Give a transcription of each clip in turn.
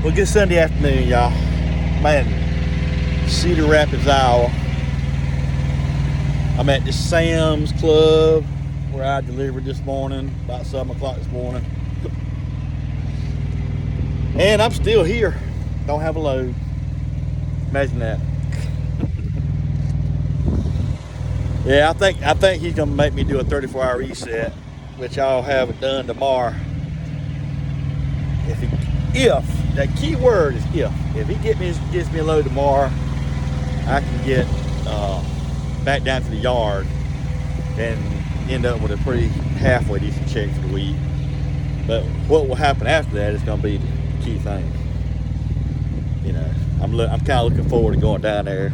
Well, good Sunday afternoon, y'all. Man, Cedar Rapids, Iowa. I'm at the Sam's Club where I delivered this morning, about 7 o'clock this morning. And I'm still here. Don't have a load. Imagine that. Yeah, I think he's gonna make me do a 34-hour reset, which I'll have it done tomorrow. If that key word is if he gives me a load tomorrow, I can get back down to the yard and end up with a pretty halfway decent check for the week. But what will happen after that is going to be the key thing. You know, I'm kind of looking forward to going down there.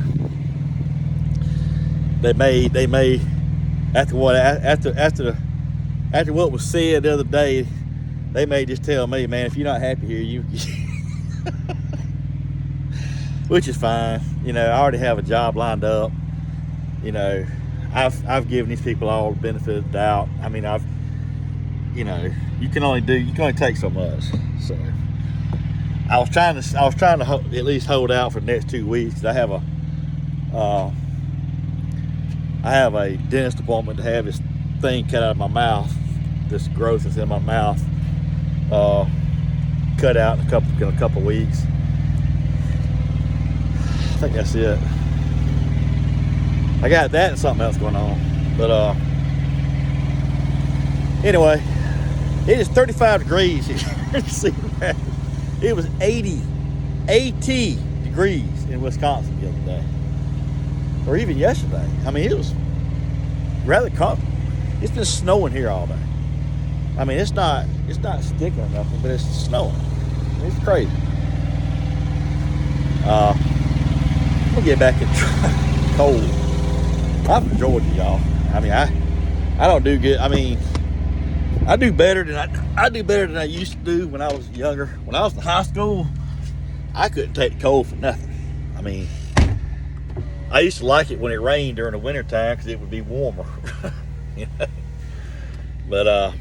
They may after what was said the other day, they may just tell me, man, if you're not happy here, you which is fine. You know, I already have a job lined up. You know, I've given these people all the benefit of the doubt. I mean, you can only take so much. So I was trying to at least hold out for the next 2 weeks. I have a dentist appointment to have this thing cut out of my mouth. This growth that's in my mouth cut out in a couple weeks. I think that's it. I got that and something else going on. But anyway, it is 35 degrees here. It was 80 degrees in Wisconsin the other day, or even yesterday. I mean, it was rather comfortable. It's been snowing here all day. I mean, it's not sticking or nothing, but it's snowing. It's crazy. I'm gonna get back in cold. I'm from Georgia, y'all. I mean, I don't do good. I mean, I do better than I used to do when I was younger. When I was in high school, I couldn't take the cold for nothing. I mean, I used to like it when it rained during the winter time because it would be warmer. You know? But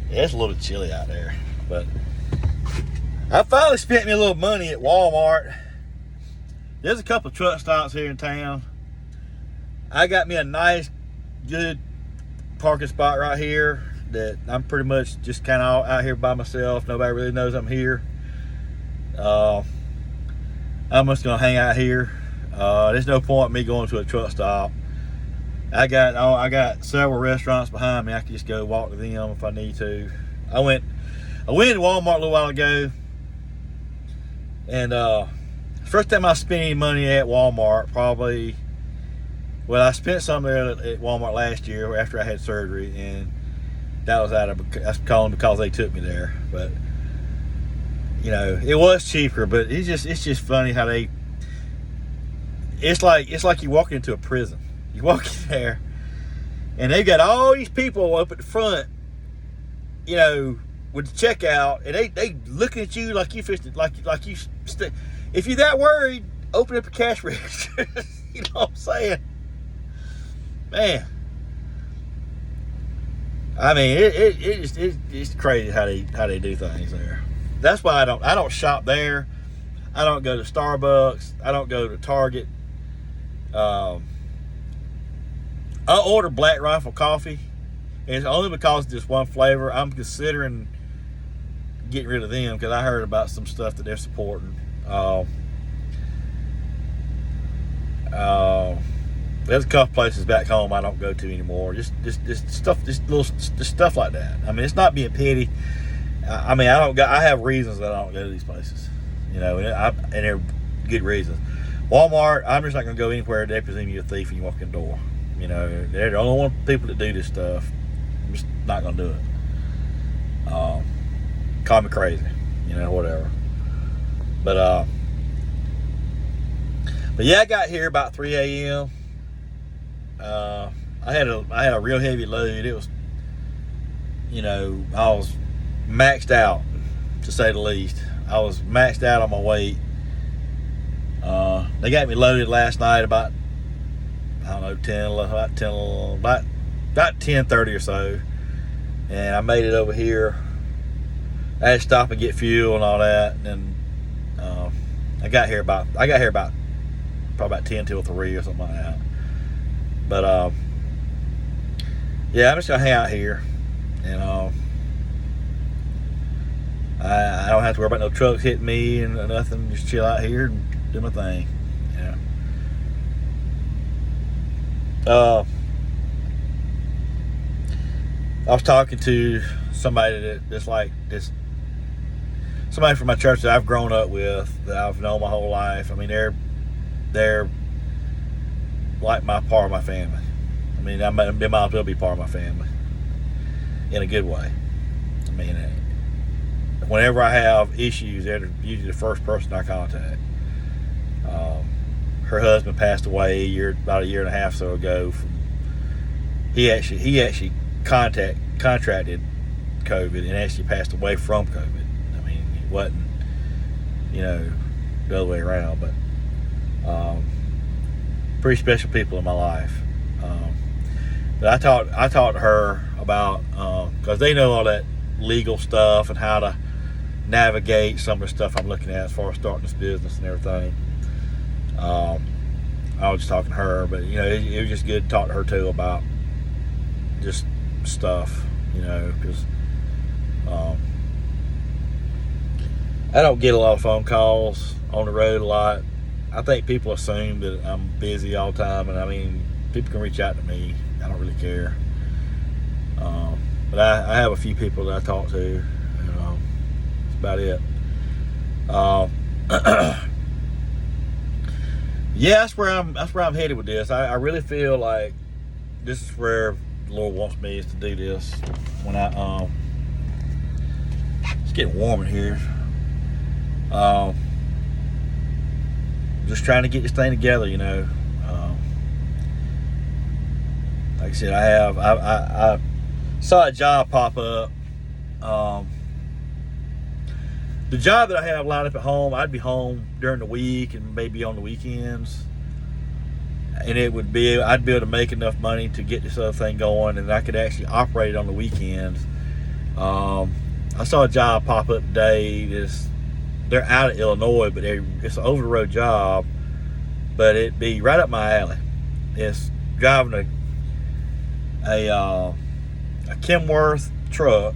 yeah, it's a little chilly out there. But I finally spent me a little money at Walmart. There's a couple of truck stops here in town. I got me a nice, good parking spot right here that I'm pretty much just kind of out here by myself. Nobody really knows I'm here. I'm just gonna hang out here. There's no point in me going to a truck stop. I got several restaurants behind me. I can just go walk to them if I need to. I went to Walmart a little while ago, and first time I spent any money at Walmart, probably. Well, I spent some there at Walmart last year after I had surgery, and that was that's because they took me there. But you know, it was cheaper. But it's just funny how it's like you walk into a prison. You walk in there, and they've got all these people up at the front, you know, with the checkout, and they looking at you like you if you're that worried, open up the cash register. You know what I'm saying? Man, I mean, it's crazy how they do things there. That's why I don't shop there. I don't go to Starbucks. I don't go to Target. I order Black Rifle coffee, and it's only because it's just one flavor. I'm considering getting rid of them because I heard about some stuff that they're supporting. There's a couple places back home I don't go to anymore. Just stuff like that. I mean, it's not being petty. I mean, I have reasons that I don't go to these places. You know, and they're good reasons. Walmart, I'm just not going to go anywhere they presume you're a thief and you walk in the door. You know, they're the only people that do this stuff. I'm just not going to do it. Call me crazy, you know, whatever. But yeah, I got here about 3 a.m. I had a real heavy load. It was, you know, I was maxed out, to say the least. I was maxed out on my weight. They got me loaded last night about, I don't know, 10:30 or so, and I made it over here. I had to stop and get fuel and all that, and I got here about probably about 10 till 3 or something like that. But yeah, I'm just gonna hang out here, and I don't have to worry about no trucks hitting me and nothing. Just chill out here and do my thing. Yeah. I was talking to somebody that's like this, somebody from my church that I've grown up with, that I've known my whole life. I mean, they're like my part of my family. I mean, they might as well be part of my family in a good way. I mean, whenever I have issues, they're usually the first person I contact. Her husband passed away about a year and a half or so ago. He actually contracted COVID and actually passed away from COVID. I mean, it wasn't, the other way around, but pretty special people in my life. But I talked to her about, because they know all that legal stuff and how to navigate some of the stuff I'm looking at as far as starting this business and everything. I was just talking to her, but it was just good to talk to her too about just stuff, because I don't get a lot of phone calls on the road a lot. I think people assume that I'm busy all the time, and I mean, people can reach out to me. I don't really care. But I have a few people that I talk to, and that's about it. Yeah, that's where I'm headed with this. I really feel like this is where the Lord wants me, is to do this. When it's getting warm in here. Just trying to get this thing together, like I said, I saw a job pop up. The job that I have lined up at home, I'd be home during the week and maybe on the weekends, and I'd be able to make enough money to get this other thing going, and I could actually operate it on the weekends. I saw a job pop up today. They're out of Illinois, but it's an over-the-road job, but it'd be right up my alley. It's driving a Kenworth truck.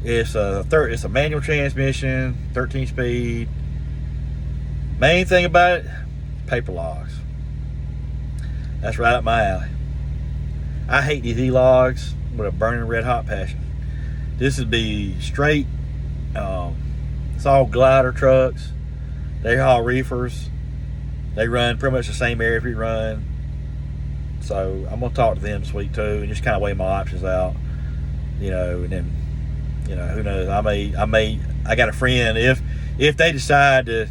It's a manual transmission, 13-speed. Main thing about it, paper logs. That's right up my alley. I hate these e-logs with a burning red hot passion. This would be straight. It's all glider trucks. They haul reefers. They run pretty much the same area we run. So I'm gonna talk to them this week too, and just kind of weigh my options out. And then, who knows? I got a friend. If they decide to,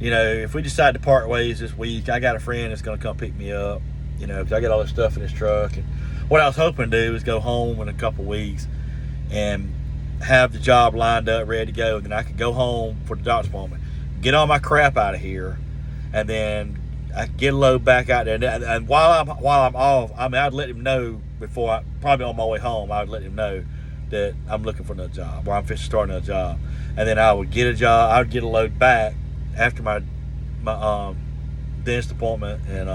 if we decide to part ways this week, I got a friend that's gonna come pick me up. Because I got all this stuff in this truck, and what I was hoping to do is go home in a couple weeks and have the job lined up, ready to go. Then I could go home for the doctor's appointment, get all my crap out of here, and then I could get a load back out there. And while I'm off, I'd let him know before probably on my way home. I'd let him know that I'm looking for another job, or I'm fixing to start another job, and then I would get a job. I would get a load back after my dentist appointment, and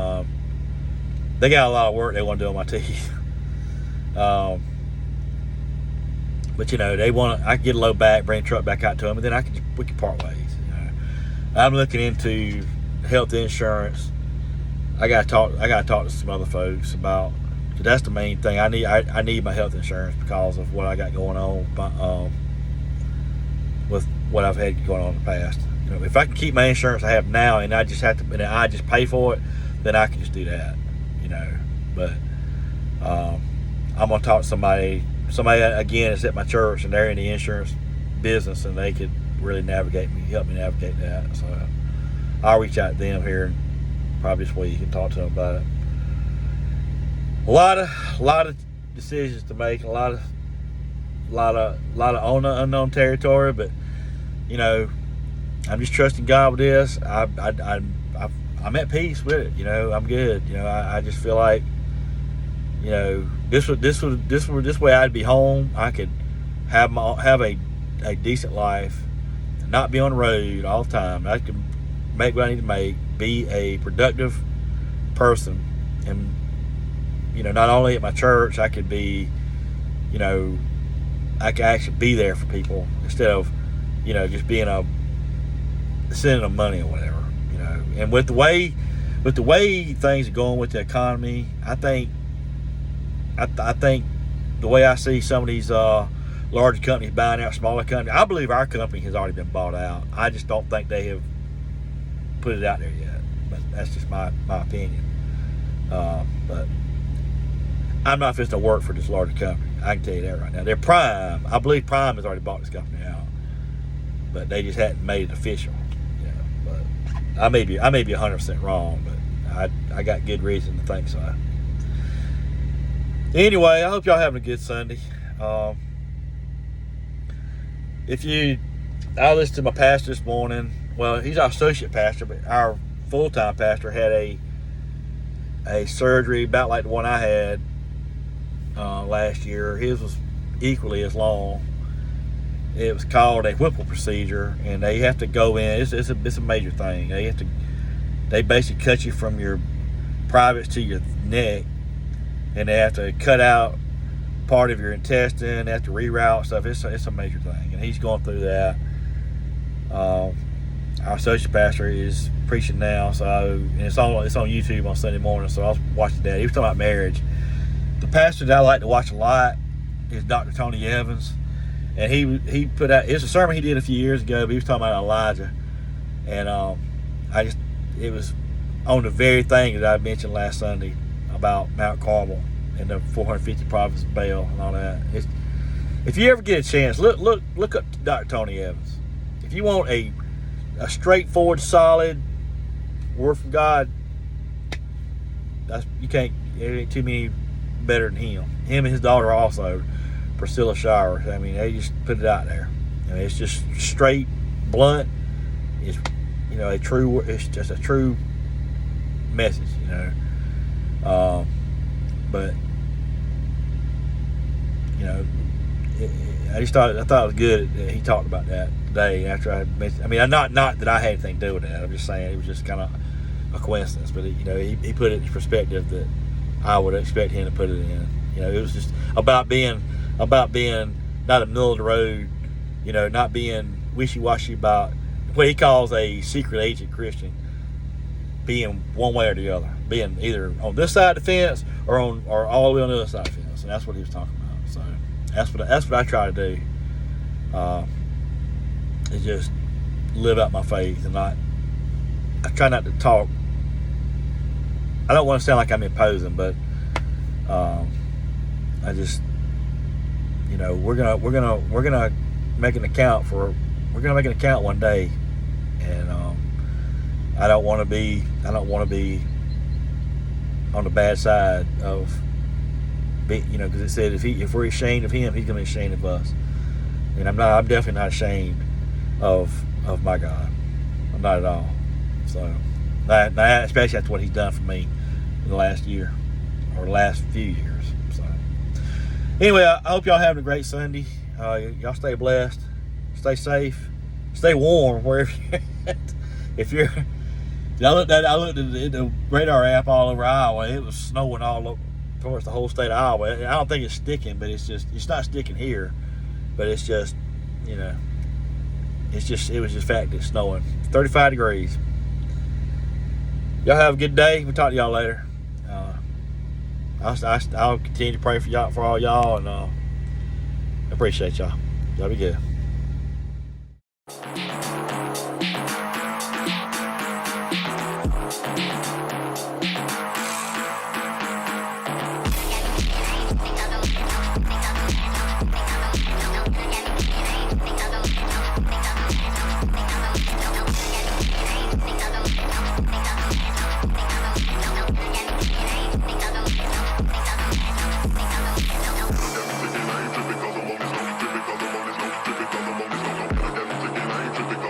they got a lot of work they want to do on my teeth. But they want. I can get a load back, bring the truck back out to them, and then we can part ways. I'm looking into health insurance. I got to talk to some other folks about. Cause that's the main thing. I need my health insurance because of what I got going on. With what I've had going on in the past. If I can keep my insurance I have now, and I just pay for it, then I can just do that. But I'm gonna talk to somebody again that's at my church, and they're in the insurance business, and they could really help me navigate that. So I'll reach out to them here probably this week and talk to them about it. A lot of decisions to make, a lot of unknown territory, but I'm just trusting God with this. I'm at peace with it. I'm good. I just feel like this way I'd be home. I could have a decent life, not be on the road all the time. I can make what I need to make, be a productive person, and not only at my church, I could be, I could actually be there for people instead of, just being sending them money or whatever, And with the way things are going with the economy, I think the way I see some of these larger companies buying out smaller companies, I believe our company has already been bought out. I just don't think they have put it out there yet. But that's just my opinion. But I'm not fit to work for this larger company. I can tell you that right now. They're Prime. I believe Prime has already bought this company out, but they just hadn't made it official. But I may be 100% wrong, but I got good reason to think so. Anyway, I hope y'all having a good Sunday. I listened to my pastor this morning. Well, he's our associate pastor, but our full-time pastor had a surgery about like the one I had last year. His was equally as long. It was called a Whipple procedure, and they have to go in. It's a major thing. They basically cut you from your privates to your neck, and they have to cut out part of your intestine. They have to reroute stuff. It's a major thing, and he's going through that. Our associate pastor is preaching now, and it's on YouTube on Sunday morning. So I was watching that. He was talking about marriage. The pastor that I like to watch a lot is Dr. Tony Evans, and he put out, it's a sermon he did a few years ago, but he was talking about Elijah, and it was on the very thing that I mentioned last Sunday about Mount Carmel and the 450 prophets of Baal and all that. If you ever get a chance, look up Dr. Tony Evans. If you want a straightforward, solid word from God, there ain't too many better than him. Him and his daughter also, Priscilla Showers. I mean, they just put it out there. It's just straight, blunt. It's it's just a true message, but I thought it was good that he talked about that today after I mentioned. I mean, not that I had anything to do with that. I'm just saying it was just kind of a coincidence. But he put it in perspective that I would expect him to put it in. It was just about being not a middle of the road. Not being wishy-washy about what he calls a secret agent Christian, being one way or the other, being either on this side of the fence or all the way on the other side of the fence. And that's what he was talking about. So that's what I try to do. Is just live out my faith, and I try not to talk. I don't want to sound like I'm imposing, but I just we're gonna make an account one day, and I don't want to be on the bad side of because it said if we're ashamed of him, he's gonna be ashamed of us. And I'm definitely not ashamed of my God. I'm not at all. So especially after what he's done for me in the last year or the last few years. So anyway, I hope y'all having a great Sunday. Y'all stay blessed, stay safe, stay warm wherever you're at. If you're, I looked at the radar app all over Iowa. It was snowing all over towards the whole state of Iowa. I don't think it's sticking, but it's not sticking here. But it's just, it was just fact it's snowing. 35 degrees. Y'all have a good day. We'll talk to y'all later. I'll continue to pray for all y'all, and I appreciate y'all. Y'all be good. Typical